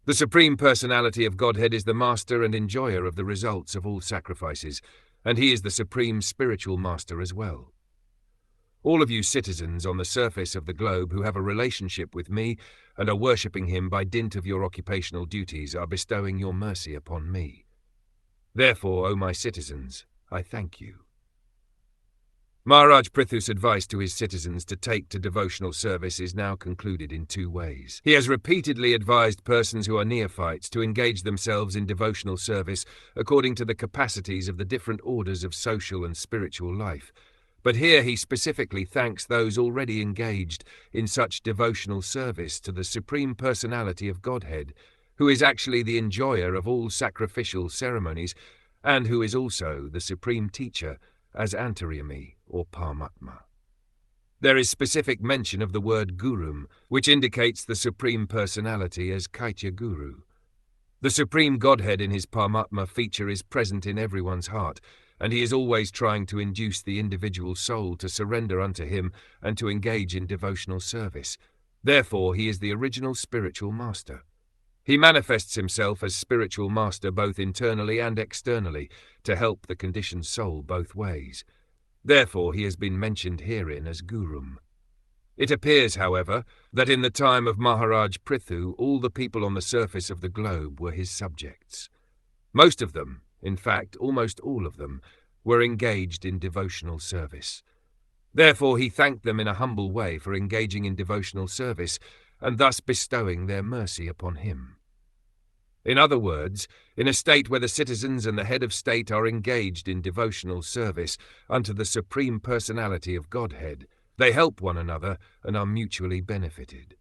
The Supreme Personality of Godhead is the master and enjoyer of the results of all sacrifices, and he is the Supreme Spiritual Master as well. All of you citizens on the surface of the globe who have a relationship with me and are worshipping him by dint of your occupational duties are bestowing your mercy upon me. Therefore, O my citizens, I thank you. Maharaj Prithu's advice to his citizens to take to devotional service is now concluded in two ways. He has repeatedly advised persons who are neophytes to engage themselves in devotional service according to the capacities of the different orders of social and spiritual life. But here he specifically thanks those already engaged in such devotional service to the Supreme Personality of Godhead, who is actually the enjoyer of all sacrificial ceremonies and who is also the Supreme Teacher as Antaryami or Paramatma. There is specific mention of the word Gurum, which indicates the Supreme Personality as Kaitya Guru. The Supreme Godhead in his Paramatma feature is present in everyone's heart, and he is always trying to induce the individual soul to surrender unto him and to engage in devotional service. Therefore, he is the original spiritual master. He manifests himself as spiritual master both internally and externally to help the conditioned soul both ways. Therefore, he has been mentioned herein as Gurum. It appears, however, that in the time of Maharaj Prithu, all the people on the surface of the globe were his subjects. Most of them, in fact, almost all of them, were engaged in devotional service. Therefore, he thanked them in a humble way for engaging in devotional service and thus bestowing their mercy upon him. In other words, in a state where the citizens and the head of state are engaged in devotional service unto the Supreme Personality of Godhead, they help one another and are mutually benefited.